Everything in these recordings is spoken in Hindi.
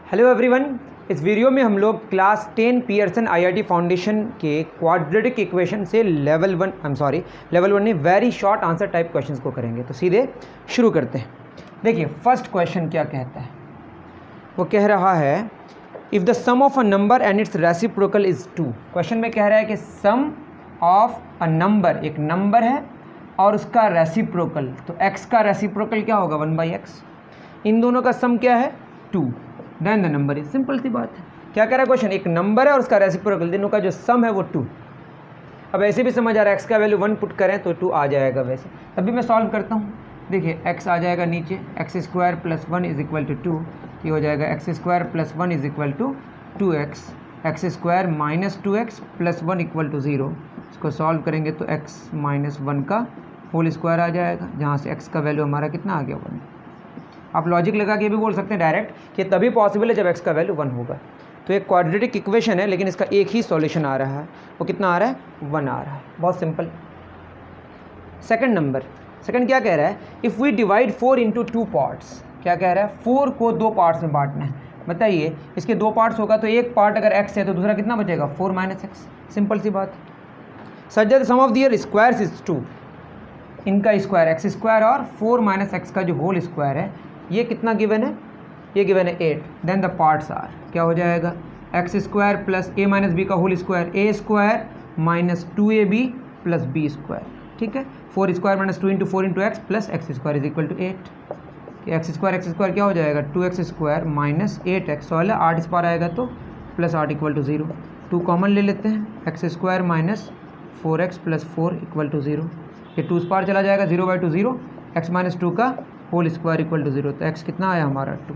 हेलो एवरीवन, इस वीडियो में हम लोग क्लास 10 पियर्सन आईआईटी फाउंडेशन के क्वाड्रेटिक इक्वेशन से लेवल वन नहीं very short answer type questions को करेंगे। तो सीधे शुरू करते हैं। देखिए फर्स्ट क्वेश्चन क्या कहता है, वो कह रहा है if the sum of a number and its reciprocal is 2। Question में कह रहा है कि सम ऑफ अ नंबर, एक नंबर है और उसका रेसिप्रोकल, तो x का रेसिप्रोकल क्या होगा 1/x। इन दोनों का सम क्या है 2, then the number is. Simple सी बात है। क्या कह रहा है क्वेश्चन, एक नंबर है और उसका रेसिप्रोकल, दोनों का जो सम है वो 2। अब ऐसे भी समझ आ रहा है x का वैल्यू 1 पुट करें तो 2 आ जाएगा। वैसे तभी मैं सॉल्व करता हूँ। देखिए x आ जाएगा नीचे x² + 1 इज इक्वल टू 2, ये हो जाएगा x² + 1 is equal to 2x, x² - 2x + 1 equal to 0। इसको सॉल्व करेंगे तो x - 1 का होल स्क्वायर आ जाएगा, जहाँ से x का वैल्यू हमारा कितना आ गया 1। आप लॉजिक लगा के भी बोल सकते हैं डायरेक्ट कि तभी पॉसिबल है जब x का वैल्यू 1 होगा। तो एक क्वाड्रेटिक इक्वेशन है लेकिन इसका एक ही सॉल्यूशन आ रहा है, वो कितना आ रहा है 1 आ रहा है। बहुत सिंपल। सेकंड क्या कह रहा है, if we divide 4 into 2 parts. क्या कह रहा है, 4 को 2 पार्ट्स में बांटना है। बताइए इसके 2 पार्ट्स होगा तो एक पार्ट अगर x है तो दूसरा कितना बचेगा 4 - x। सिंपल सी बात। Such that sum of their squares is 2। इनका स्क्वायर x² और 4 - x का जो होल स्क्वायर है ये कितना गिवन है, ये गिवन है 8। देन द पार्ट्स आर, क्या हो जाएगा x² + a - b का whole square, a² - 2ab + b²। ठीक है, 4² - 2 × 4 × x + x² is equal to 8। x² क्या हो जाएगा 2x² - 8x वाला 8 इस पार आएगा तो +8 इक्वल टू 0। 2 कॉमन ले लेते हैं, x² - 4x + 4 इक्वल टू 0। ये 2 इस पार चला जाएगा, 0/2 0, x - 2 का होल स्क्वायर इक्वल टू 0। तो x कितना आया हमारा 2,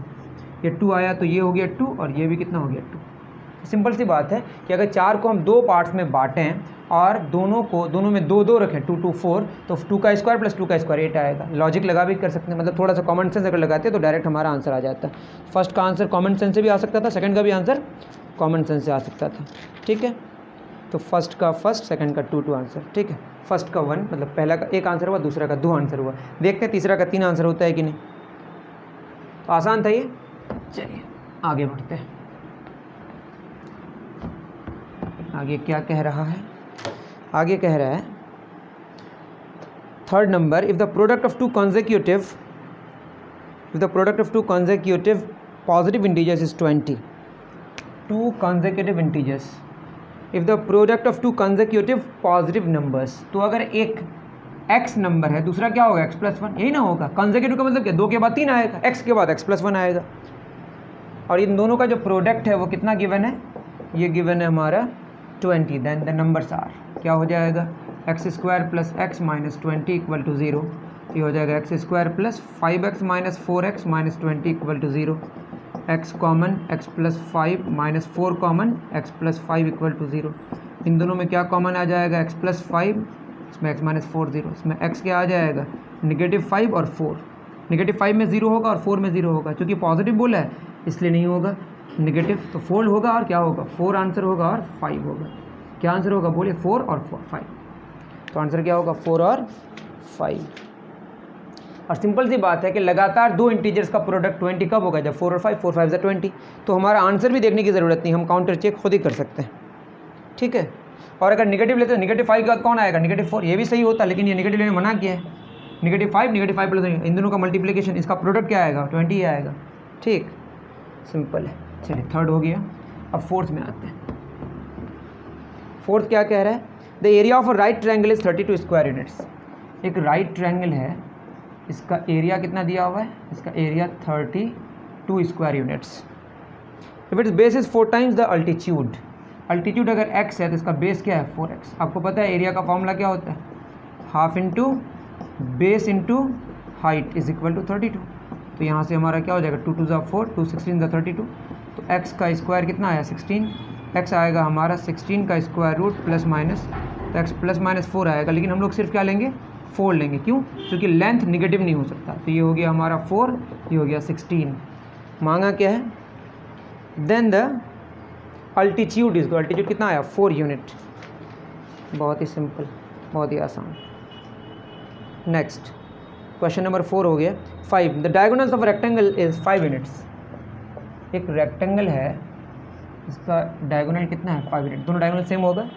ये 2 आया तो ये हो गया 2 और ये भी कितना हो गया 2। सिंपल सी बात है कि अगर 4 को हम 2 पार्ट्स में बांटें और दोनों में 2 रखें, 2 2 4, तो 2 का स्क्वायर + 2 का स्क्वायर 8 आएगा। लॉजिक लगा भी कर सकते हैं, मतलब थोड़ा सा कॉमन सेंस अगर लगाते हैं तो डायरेक्ट हमारा आंसर आ जाता है। फर्स्ट का आंसर कॉमन सेंस से भी आ सकता था, सेकंड का भी आंसर कॉमन सेंस से आ सकता था। ठीक है, तो फर्स्ट का फर्स्ट, सेकंड का 2 आंसर। ठीक है, फर्स्ट का 1 मतलब पहला का 1 आंसर हुआ, दूसरा का 2 आंसर हुआ। देखते हैं तीसरा का 3 आंसर होता है कि नहीं। तो आसान था ये। चलिए आगे बढ़ते हैं। आगे क्या कह रहा है, आगे कह रहा है third number, if the product of two consecutive positive integers is 20। 2 consecutive integers, if the product of 2 consecutive positive numbers, तो अगर एक x नंबर है दूसरा क्या होगा x + 1, यही ना होगा। consecutive का मतलब क्या, 2 के बाद 3 आएगा, x के बाद x + 1 आएगा। और इन दोनों का जो प्रोडक्ट है वो कितना गिवन है, ये गिवन है हमारा 20। देन द नंबर्स आर, क्या हो जाएगा x² + x - 20 इक्वल टू 0। ये हो जाएगा x² + 5x - 4x - 20 equal to 0। x common, x + 5 - 4 common, x + 5 equal to 0। इन दोनों में क्या कॉमन आ जाएगा x + 5, इसमें x - 4 0, इसमें x क्या आ जाएगा -5 और 4। -5 में 0 होगा और 4 में 0 होगा, क्योंकि पॉजिटिव बोला है इसलिए नहीं होगा नेगेटिव, तो फोल्ड होगा और क्या होगा 4 आंसर होगा और 5 होगा। क्या आंसर होगा बोलिए 4 और 5। तो आंसर क्या होगा 4 और 5। और सिंपल सी बात है कि लगातार 2 इंटीजर्स का प्रोडक्ट 20 कब होगा, जब 4 और 5, 4 5 20। तो हमारा आंसर भी देखने की ज़रूरत नहीं, हम काउंटर चेक खुद ही कर सकते हैं। ठीक है, और अगर नेगेटिव लेते हैं -5 के बाद कौन आएगा -4, ये भी सही होता लेकिन ये नेगेटिव लेने मना किया है। -5 + इन दोनों का मल्टीप्लिकेशन, इसका प्रोडक्ट क्या आएगा 20 ही आएगा। ठीक, सिंपल है। चलिए थर्ड हो गया, अब फोर्थ में आते हैं। फोर्थ क्या कह रहा है, the area of a right triangle is 32 square units. एक राइट ट्रायंगल है, इसका एरिया कितना दिया हुआ है, इसका area 32 square units. If it's base is 4 times the altitude. Altitude अगर x है तो इसका बेस क्या है 4x। आपको पता है एरिया का फॉर्मूला क्या होता है, half into base into height is equal to 32। तो यहाँ से हमारा क्या हो जाएगा 2 2 = 4, 2 16 = 32। तो x का स्क्वायर कितना आया 16, x आएगा हमारा 16 का स्क्वायर रूट प्लस माइनस, तो x ± 4 आएगा। लेकिन हम लोग सिर्फ क्या लेंगे 4 लेंगे, क्यों, क्योंकि लेंथ निगेटिव नहीं हो सकता। तो ये हो गया हमारा 4, ये हो गया 16। मांगा क्या है, then the altitude is, altitude कितना आया 4 यूनिट। बहुत ही सिंपल, बहुत ही आसान। नेक्स्ट क्वेश्चन नंबर 4 हो गया 5, the diagonals of rectangle is 5 units. एक रेक्टेंगल है, इसका डायगोनल कितना है 5 यूनिट, दोनों डायगोनल सेम होगा।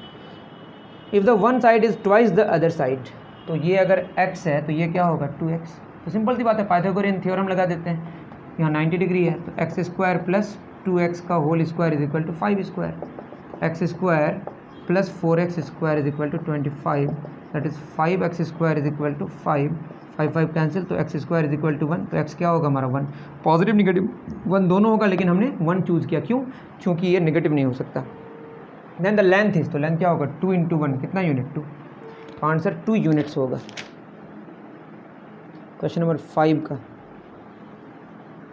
If the one side is twice the other side, तो ये अगर x है तो ये क्या होगा 2x। तो सिंपल सी बात है, पाइथागोरियन थ्योरम लगा देते हैं। यहाँ 90 डिग्री है तो एक्स स्क्वायर प्लस 2x का whole square is equal to 5 square. X square plus 4x square is equal to 25, that is 5x square is equal to 5, 5 cancel, तो x square is equal to 1। तो x क्या होगा हमारा 1, पॉजिटिव निगेटिव 1 दोनों होगा, लेकिन हमने 1 चूज़ किया, क्यों? क्योंकि ये निगेटिव नहीं हो सकता। देन द लेंथ इज, तो लेंथ क्या होगा 2 × 1, कितना यूनिट 2, तो आंसर 2 यूनिट्स होगा। क्वेश्चन नंबर 5 का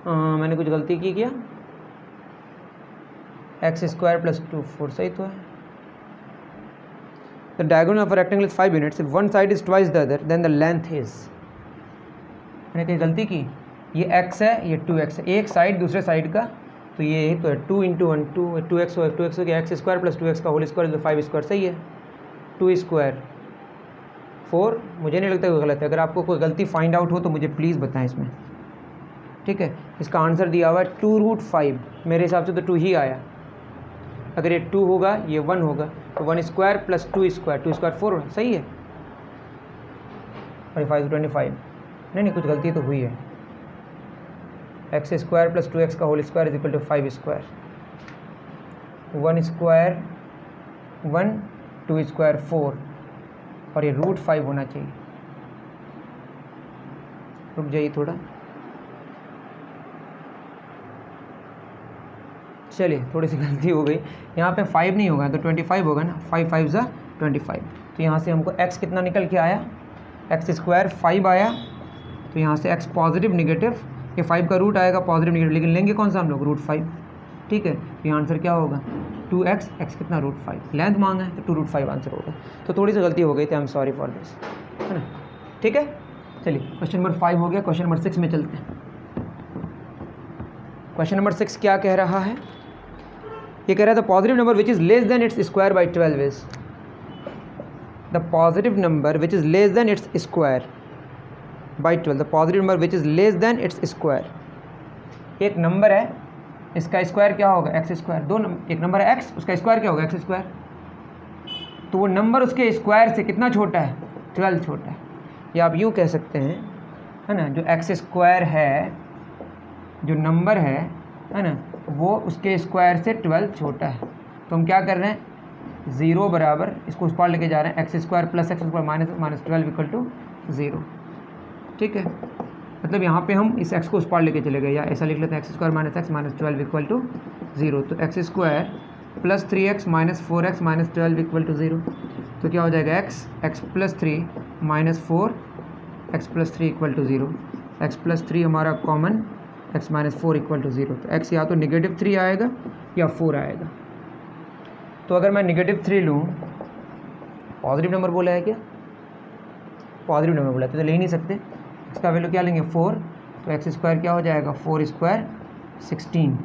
मैंने कुछ गलती की क्या, एक्स स्क्वायर प्लस 2 4 सही तो है। The diagonal of a rectangle is 5 units, if one side is twice the other than the length is, मैंने कहीं गलती की, ये x है ये 2x है, एक साइड दूसरे साइड का, तो ये तो है 2 × 1 2x हो, 2x हो गया, एक्स स्क्वायर प्लस 2x का होल स्क्वायर 5 स्क्वायर सही है, 2 स्क्वायर 4, मुझे नहीं लगता कोई गलत है। अगर आपको कोई गलती फाइंड आउट हो तो मुझे प्लीज़ बताएं इसमें, ठीक है। इसका आंसर दिया हुआ है 2√5, मेरे हिसाब से तो 2 ही आया, अगर ये 2 होगा ये 1 होगा, तो 1 स्क्वायर प्लस 2 स्क्वायर 2 स्क्वायर 4 सही है, 25 25, नहीं कुछ गलती तो हुई है। एक्स स्क्वायर प्लस 2x का whole square is equal to 5 square, 1 square 1 2 square 4, और ये √5 होना चाहिए। रुक जाइए थोड़ा, चलिए थोड़ी सी गलती हो गई, यहाँ पे 5 नहीं होगा तो 25 होगा ना, 5 5 ज़ा 25, तो यहाँ से हमको x कितना निकल के आया, एक्स स्क्वायर 5 आया, तो यहाँ से x पॉजिटिव निगेटिव, ये 5 का रूट आएगा पॉजिटिव निगेटिव, लेकिन लेंगे कौन सा हम लोग √5, ठीक है। तो ये आंसर क्या होगा 2x, x कितना √5, लेंथ मांगा है तो 2√5 आंसर होगा। तो थोड़ी सी गलती हो गई थी, I am sorry for this, है ना, ठीक है। चलिए क्वेश्चन नंबर 5 हो गया, क्वेश्चन नंबर 6 में चलते हैं। क्वेश्चन नंबर 6 क्या कह रहा है, ये कह रहा है the positive number which is less than its square by 12 is, the positive number which is less than its square by 12, the positive number which is less than its square. एक नंबर है, इसका स्क्वायर क्या होगा एक्स स्क्वायर, एक नंबर है x, उसका स्क्वायर क्या होगा एक्स स्क्वायर, तो वो नंबर उसके स्क्वायर से कितना छोटा है 12 छोटा है, या आप यूँ कह सकते हैं, है ना, जो एक्स स्क्वायर है, जो नंबर है ना, वो उसके स्क्वायर से 12 छोटा है। तो हम क्या कर रहे हैं, 0 बराबर, इसको उस पार लेके जा रहे हैं, x square plus x square minus 12 equal to 0, ठीक है। मतलब यहाँ पे हम इस x को उस पार लेके चले गए, या ऐसा लिख लेते हैं x square minus x minus 12 equal to 0, तो x square plus 3x minus 4x minus 12 equal to 0, तो क्या हो जाएगा x plus 3 minus 4 x plus 3 equal to 0, x plus 3 हमारा common, x minus 4 equal to 0, तो x या तो -3 आएगा या 4 आएगा। तो अगर मैं -3 लूँ, पॉजिटिव नंबर बोला है क्या, पॉजिटिव नंबर बोला है तो ले ही नहीं सकते, इसका वैल्यू क्या लेंगे 4, तो एक्स स्क्वायर क्या हो जाएगा 4 स्क्वायर 16,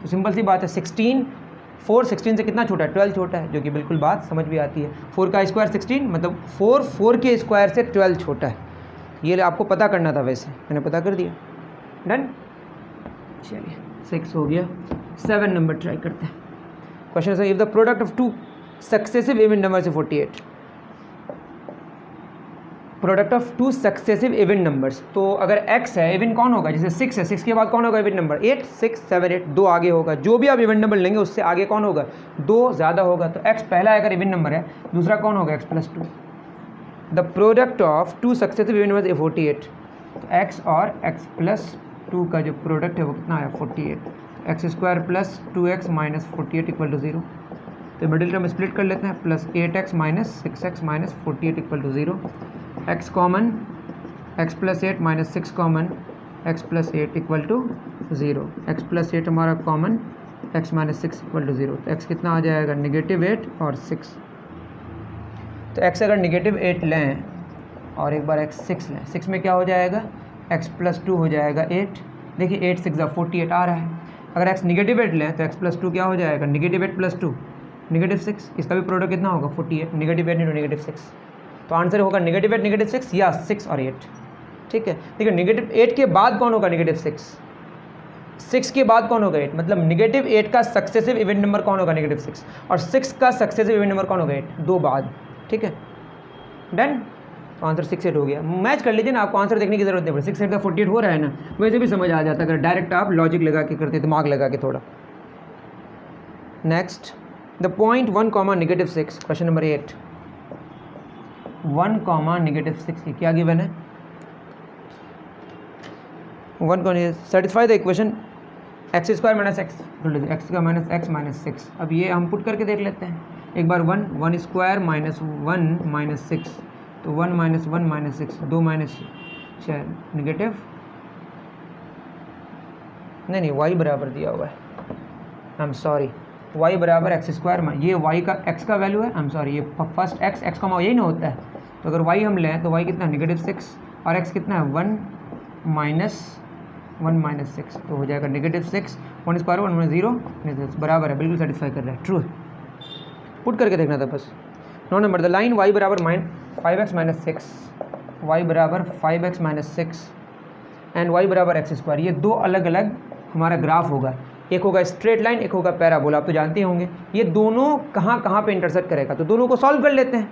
तो सिंपल सी बात है 16 से कितना छोटा है 12 छोटा है, जो कि बिल्कुल बात समझ भी आती है। 4 का स्क्वायर 16, मतलब 4 के स्क्वायर से 12 छोटा है, ये आपको पता करना था, वैसे मैंने पता कर दिया, डन। चलिए 6 हो गया, 7 नंबर ट्राई करते हैं। क्वेश्चन है if the product of 2 successive even number से 48, product of 2 successive even numbers, तो अगर x है, इवन कौन होगा, जैसे 6 है, 6 के बाद कौन होगा इवन नंबर 8 6 7 8, 2 आगे होगा, जो भी आप इवन नंबर लेंगे उससे आगे कौन होगा 2 ज़्यादा होगा, तो x पहला अगर इवन नंबर है, दूसरा कौन होगा x plus 2, the product of 2 successive even number 48, तो x और x प्लस 2 का जो प्रोडक्ट है वो कितना आया 48, x square plus 2x minus 48 equal to 0, तो मिडिल टर्म स्प्लिट कर लेते हैं, plus 8x minus 6x minus 48 equal to 0, x common, x plus 8 minus 6 common, x plus 8 equal to 0, x plus 8 हमारा common, x minus 6 equal to 0, तो x कितना आ जाएगा -8 और 6, तो x अगर -8 लें और एक बार x 6 लें, 6 में क्या हो जाएगा x प्लस 2 हो जाएगा 8, देखिए 8 6 48 आ रहा है, अगर x -8 लें तो x प्लस 2 क्या हो जाएगा -8 प्लस 2 -6, इसका भी प्रोडक्ट कितना होगा 48, -8 × -6, तो आंसर होगा -8 -6 या 6 और 8, ठीक है। देखिए -8 के बाद कौन होगा -6, 6 के बाद कौन होगा 8, मतलब नेगेटिव 8 का सक्सेसिव इवेंट नंबर कौन होगा नेगेटिव 6, और 6 का सक्सेसिव इवेंट नंबर कौन होगा 8, 2 बाद, ठीक है डन। तो आंसर 6 8 हो गया। मैच कर लीजिए ना, आपको आंसर देखने की जरूरत नहीं पड़ती, 6 8 का 48 हो रहा है ना, वैसे भी समझ आ जाता अगर डायरेक्ट आप लॉजिक लगा के करते, दिमाग लगा के थोड़ा। Next the point 1 comma negative 6, question number 8, 1 comma negative 6 की क्या गिवन है, 1 को satisfy the equation x square minus x का माइनस एक्स माइनस 6। अब ये हम पुट करके देख लेते हैं एक बार, 1 स्क्वायर माइनस 1 माइनस 6, तो 1 माइनस 1 माइनस 6, 2 माइनस 6 नेगेटिव, नहीं वाई बराबर दिया हुआ है, आई एम सॉरी, वाई बराबर एक्स स्क्वायर, ये वाई का एक्स का वैल्यू है, आई एम सॉरी, ये फर्स्ट एक्स का यही ना होता है, तो अगर वाई हम लें तो वाई कितना नेगेटिव 6 और एक्स कितना है 1 माइनस 6, तो हो जाएगा नेगेटिव 6, 1 स्क्वायर 1 माइनस 0 बराबर है, बिल्कुल सेटिस्फाई कर रहा है, ट्रू है, पुट करके देखना था बस। 9 नंबर द लाइन y बराबर 5x माइनस 6, वाई बराबर 5x माइनस 6 एंड y बराबर एक्स स्क्वायर, ये दो अलग अलग हमारा ग्राफ होगा, एक होगा स्ट्रेट लाइन, एक होगा पैराबोला, आप तो जानते होंगे। ये दोनों कहाँ कहाँ पे इंटरसेक्ट करेगा, तो दोनों को सॉल्व कर लेते हैं,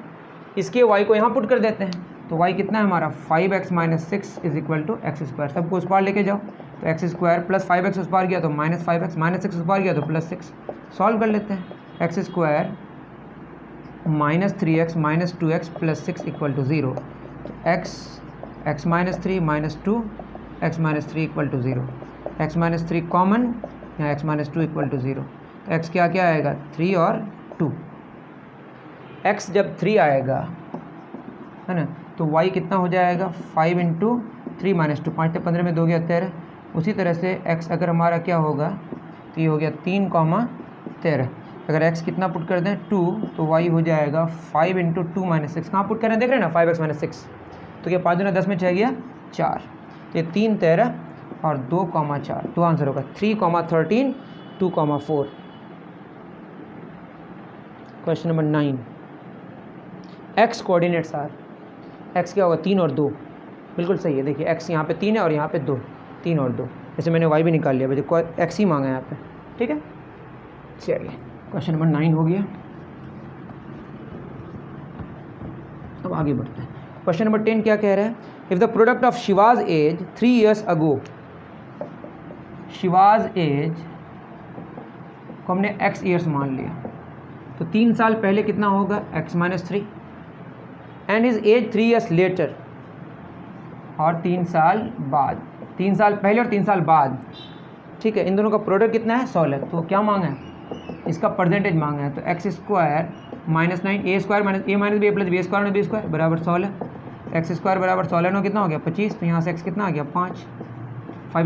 इसके y को यहाँ पुट कर देते हैं, तो y कितना है हमारा 5x minus 6 is equal to x square, सबको उस पार लेके जाओ, तो एक्स स्क्वायर प्लस 5x उस पार गया तो माइनस 5x, माइनस 6 उस पार गया तो प्लस 6, सॉल्व कर लेते हैं, x square minus 3x minus 2x plus 6 equal to 0, x minus 3 minus 2 x minus 3 equal to 0, x minus 3 common, यहाँ एक्स माइनस 2 इक्वल टू 0, तो एक्स क्या क्या आएगा 3 और 2, एक्स जब 3 आएगा है ना, तो y कितना हो जाएगा 5 इंटू 3 माइनस 2, 5 15 में 2 गया 13, उसी तरह से x अगर हमारा क्या होगा, तो ये हो गया 3 कॉमा 13, अगर x कितना पुट कर दें 2, तो y हो जाएगा 5 इंटू 2 माइनस 6, कहाँ पुट कर रहे हैं देख रहे हैं ना 5x माइनस 6, तो ये 5 दूना 10 में 6 गया 4, तो ये 3 13 और 2 कॉमा 4, तो आंसर होगा 3 comma 13 2 comma 4। Question number 9, x coordinates are, x क्या होगा 3 और 2, बिल्कुल सही है, देखिए x यहाँ पे 3 है और यहाँ पे 2, 3 और 2, जैसे मैंने y भी निकाल लिया, देखो x ही मांगा है यहाँ पे, ठीक है। चलिए क्वेश्चन नंबर 9 हो गया, अब आगे बढ़ते हैं। क्वेश्चन नंबर 10 क्या कह रहा है, if the product of Shiva's age 3 years ago, Shiva's age को हमने x ईयर्स मान लिया, तो 3 साल पहले कितना होगा x minus 3, and his age 3 years later, और 3 साल बाद, 3 साल पहले और 3 साल बाद, ठीक है, इन दोनों का प्रोडक्ट कितना है 16, तो क्या मांगा है इसका परसेंटेज मांगा है, तो x square minus 9 A square minus A minus B plus B square minus B square बराबर 16, एक्स स्क्वायर बराबर 16 नो कितना हो गया 25, तो यहाँ से एक्स कितना आ गया 5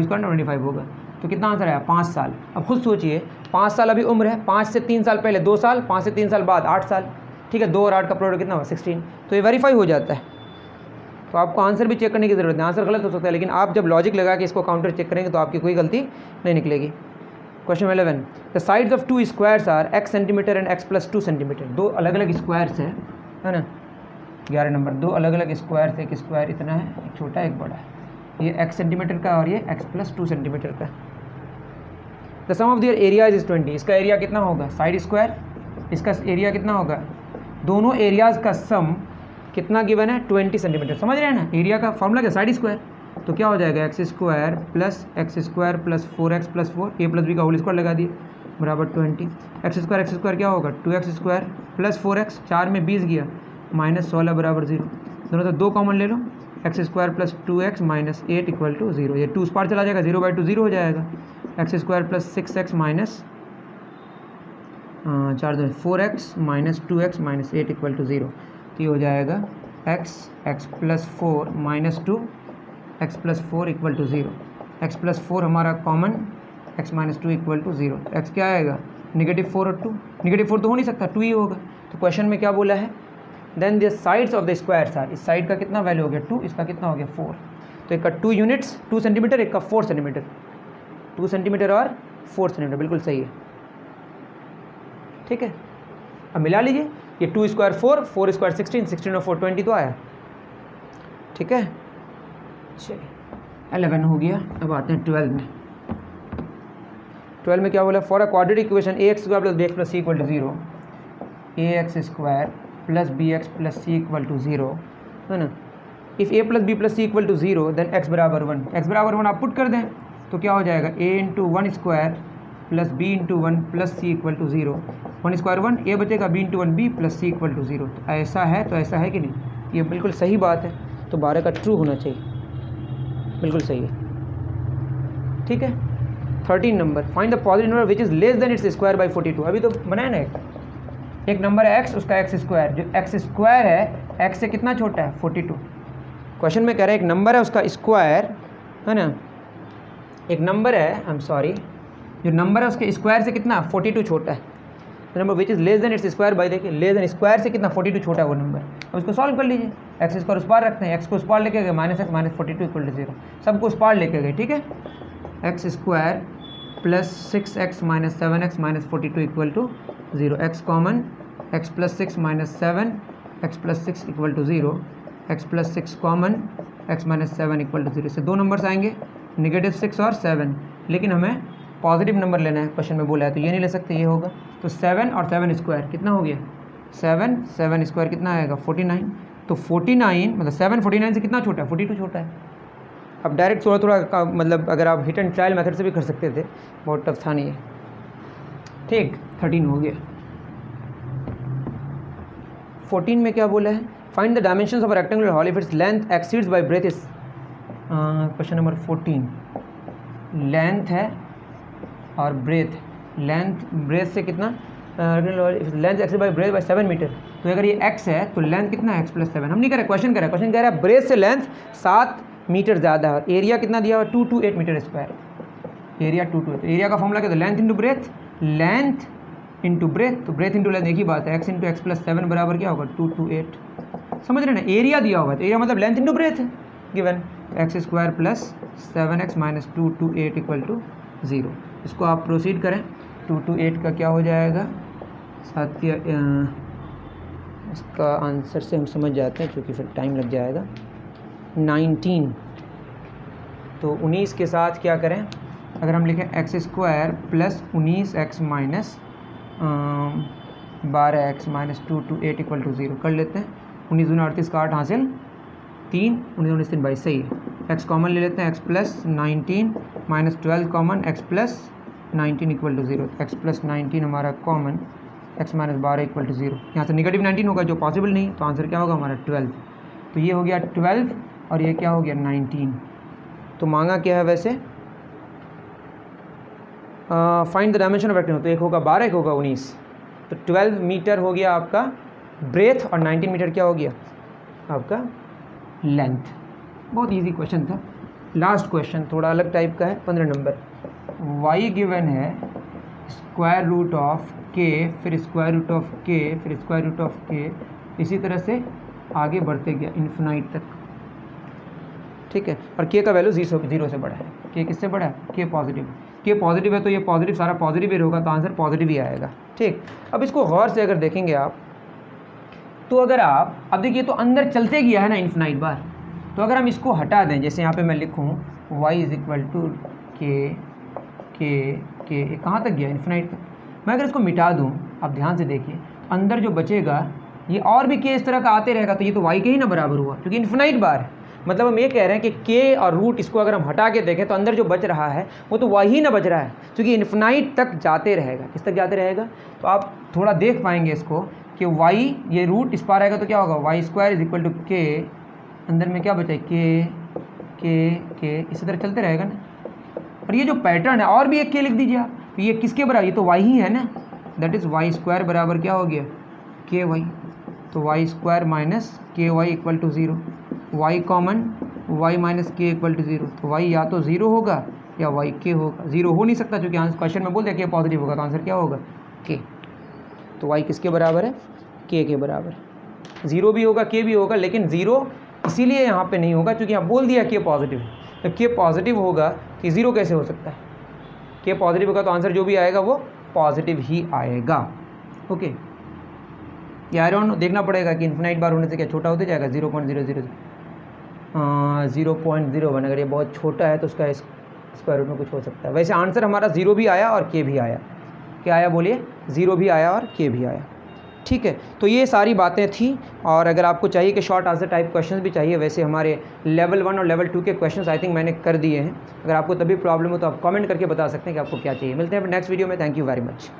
स्क्वायर 25 होगा, तो कितना आंसर आया 5 साल। अब खुद सोचिए 5 साल अभी उम्र है, 5 से 3 साल पहले 2 साल, 5 से 3 साल बाद 8 साल, ठीक है, 2 और 8 का प्रोडक्ट कितना हुआ 16, तो ये वेरीफाई हो जाता है। तो आपको आंसर भी चेक करने की ज़रूरत है, आंसर गलत हो सकता है, लेकिन आप जब लॉजिक लगा के इसको काउंटर चेक करेंगे तो आपकी कोई गलती नहीं निकलेगी। Question 11, the sides of 2 squares are x centimetre and x plus 2 centimetre, दो अलग अलग स्क्वायर्स है ना, 11 नंबर, दो अलग अलग स्क्वायर्स, एक स्क्वायर इतना है, एक छोटा एक बड़ा है, ये x सेंटीमीटर का और ये x प्लस 2 सेंटीमीटर का। The sum of their area is 20, इसका एरिया कितना होगा साइड स्क्वायर, इसका एरिया कितना होगा, दोनों एरियाज़ का सम कितना गिवन है 20 सेंटीमीटर, समझ रहे हैं ना, एरिया का फॉर्मूला क्या साइड स्क्वायर, तो क्या हो जाएगा x square plus 4x plus 4 ए प्लस बी का होल स्क्वायर लगा दिए बराबर 20, एक्स स्क्वायर क्या होगा 2x स्क्वायर प्लस 4x, 4 में 20 गया माइनस 16 बराबर 0, दोनों तो 2 कॉमन ले लो, x square plus 2x minus 8 equal to 0, ये 2 पार चला जाएगा 0/2 0 हो जाएगा, x square plus 6x minus 4x minus 2x minus 8 equal to 0, तो ये हो जाएगा x plus 4 minus 2 x plus 4 equal to 0, x plus 4 हमारा common, x minus 2 equal to 0, x क्या आएगा -4 और 2, -4 तो हो नहीं सकता 2 ही होगा, तो क्वेश्चन में क्या बोला है, then the sides of the squares are, इस साइड का कितना वैल्यू हो गया 2, इसका कितना हो गया 4, तो एक का 2 यूनिट्स 2 सेंटीमीटर, एक का 4 सेंटीमीटर, 2 सेंटीमीटर और 4 सेंटीमीटर, बिल्कुल सही है, ठीक है। अब मिला लीजिए, ये 2 स्क्वायर 4, 4 स्क्वायर 16, 16 और 4 20 तो आया, ठीक है। चलिए 11 हो गया, अब आते हैं 12 में। 12 में क्या बोला, for a quadratic equation A x square plus B x plus C equal to 0, A x square plus B x plus C equal to 0, है ना। If A plus B plus C equal to 0 then x बराबर 1, एक्स बराबर 1 आप पुट कर दें तो क्या हो जाएगा, A into 1 square plus B into 1 plus C equal to 0, 1 square 1, A बचेगा B into 1 B plus C equal to 0। तो ऐसा है, तो ऐसा है कि नहीं, ये बिल्कुल सही बात है, तो 12 का ट्रू होना चाहिए, बिल्कुल सही है, ठीक है। 13 number, find the positive number which is less than its square by 42। अभी तो बनाया ना एक नंबर है एक्स, उसका एक्स स्क्वायर, जो एक्स स्क्वायर है एक्स से कितना छोटा है, 42। क्वेश्चन में कह रहे हैं एक नंबर है उसका स्क्वायर, है ना, एक नंबर है, आई एम सॉरी, जो नंबर है उसके स्क्वायर से कितना 42 छोटा है। Number which is less than its square by, देखिए लेस देन स्क्वायर से कितना 42 छोटा है वो नंबर। अब इसको सॉल्व कर लीजिए, एक्स स्क्वायर उस पार रखते हैं, एक्स को उस पार लेके गए minus x minus 42 equal to 0, सबको उस पार लेके गए, ठीक है। X square plus 6x minus 7x minus 42 equal to 0, x common, x plus 6 minus 7 x plus 6 equal to 0, x plus 6 common, x minus 7 equal to 0। इससे दो नंबर्स आएंगे, -6 और 7, लेकिन हमें पॉजिटिव नंबर लेना है, क्वेश्चन में बोला है, तो ये नहीं ले सकते, ये होगा। तो 7 और 7 स्क्वायर कितना हो गया, 7 स्क्वायर कितना आएगा 49। तो 49 मतलब 7 49 से कितना छोटा है, 42 छोटा है। अब डायरेक्ट थोड़ा थोड़ा का मतलब अगर आप हिट एंड ट्रायल मेथड से भी कर सकते थे, बहुत टफ था नहीं है, ठीक। 13 हो गया। 14 में क्या बोला है, find the dimensions of a rectangular hall if its length exceeds by breadth is, question number 14, length है और ब्रेथ, ब्रेथ से कितना, length x by breadth by 7 metre. तो अगर ये x है तो लेंथ कितना है, x प्लस 7। हम नहीं कह रहे, क्वेश्चन कह रहा है, क्वेश्चन कह रहा है ब्रेथ से लेंथ 7 मीटर ज़्यादा है, एरिया कितना दिया हुआ 228 मीटर स्क्वायर, एरिया 228। एरिया का फॉर्मूला क्या था, length into breath, length into breath, तो ब्रेथ इंटू लेंथ एक ही बात है, x इंटू एक्स प्लस 7 बराबर क्या होगा 228। समझ रहे ना, एरिया दिया हुआ है, तो एरिया मतलब लेंथ इंटू ब्रेथ है, given x square plus 7x minus 228 equal to 0। इसको आप प्रोसीड करें, 228 का क्या हो जाएगा, साथी इसका आंसर से हम समझ जाते हैं क्योंकि फिर टाइम लग जाएगा, 19। तो 19 के साथ क्या करें, अगर हम लिखें x square plus 19x minus 12x minus 228 equal to 0 कर लेते हैं। 19 दूनी 38 का 8 हासिल 3, 19 3 22 सही है। x कॉमन ले लेते हैं, x plus 19 minus 12 common, x plus 19 equal to 0, x plus 19 हमारा common, x minus 12 equal to 0। यहाँ से नेगेटिव 19 होगा जो पॉसिबल नहीं, तो आंसर क्या होगा हमारा 12। तो ये हो गया 12 और ये क्या हो गया 19। तो मांगा क्या है वैसे, find the dimension of rectangle, तो एक होगा 12 एक होगा 19। तो 12 मीटर हो गया आपका ब्रेथ और 19 मीटर क्या हो गया आपका लेंथ। बहुत इजी क्वेश्चन था। लास्ट क्वेश्चन थोड़ा अलग टाइप का है, 15 नंबर। y गिवन है स्क्वायर रूट ऑफ k, फिर स्क्वायर रूट ऑफ k, फिर स्क्वायर रूट ऑफ k, इसी तरह से आगे बढ़ते गया इन्फिनाइट तक, ठीक है। और k का वैल्यू 0 से बड़ा है, k किससे बड़ा है, k पॉजिटिव है, तो ये पॉजिटिव सारा पॉजिटिव ही होगा, तो आंसर पॉजिटिव ही आएगा, ठीक। अब इसको गौर से अगर देखेंगे आप, तो अगर आप अब देखिए तो अंदर चलते गया है ना इन्फिनाइट बार, तो अगर हम इसको हटा दें, जैसे यहाँ पे मैं लिखूँ y is equal to k कहाँ तक गया इन्फिनाइट तक। मैं अगर इसको मिटा दूँ, आप ध्यान से देखिए, तो अंदर जो बचेगा ये और भी k इस तरह का आते रहेगा, तो ये तो y के ही ना बराबर हुआ, क्योंकि इन्फिनाइट बार है। मतलब हम ये कह रहे हैं कि k और रूट इसको अगर हम हटा के देखें तो अंदर जो बच रहा है वो तो y ही ना बच रहा है, क्योंकि इन्फिनाइट तक जाते रहेगा। किस तक जाते रहेगा, तो आप थोड़ा देख पाएंगे इसको कि y ये रूट इस पार आएगा तो क्या होगा, y square is equal to k, अंदर में क्या बचा है k इसी तरह चलते रहेगा ना। और ये जो पैटर्न है, और भी एक k लिख दीजिए आप, तो ये किसके बराबर, ये तो y ही है ना, दैट इज़ वाई स्क्वायर बराबर क्या हो गया ky। तो y square minus ky equal to 0, y common, y minus k equal to 0। तो y या तो 0 होगा या y k होगा, 0 हो नहीं सकता क्योंकि आंसर क्वेश्चन में बोल दिया k पॉजिटिव होगा, तो आंसर क्या होगा k। तो y किसके बराबर है, k के बराबर। 0 भी होगा k भी होगा, लेकिन 0 इसीलिए यहाँ पे नहीं होगा क्योंकि यहाँ बोल दिया k पॉजिटिव है। तो k पॉजिटिव होगा कि 0 कैसे हो सकता है, k पॉजिटिव होगा तो आंसर जो भी आएगा वो पॉजिटिव ही आएगा, ओके। ये आयरन देखना पड़ेगा कि इन्फिनाइट बार होने से क्या छोटा होते जाएगा 0.001। अगर ये बहुत छोटा है तो उसका स्क्वायर रूट में कुछ हो सकता है। वैसे आंसर हमारा 0 भी आया और के भी आया। क्या आया बोलिए? 0 भी आया और के भी आया। ठीक है, तो ये सारी बातें थी। और अगर आपको चाहिए कि शॉर्ट आंसर टाइप क्वेश्चंस भी चाहिए, वैसे हमारे लेवल 1 और लेवल 2 के क्वेश्चंस आई थिंक मैंने कर दिए हैं। अगर आपको तभी प्रॉब्लम हो तो आप कमेंट करके बता सकते हैं कि आपको क्या चाहिए। मिलते हैं नेक्स्ट वीडियो में। Thank you very much.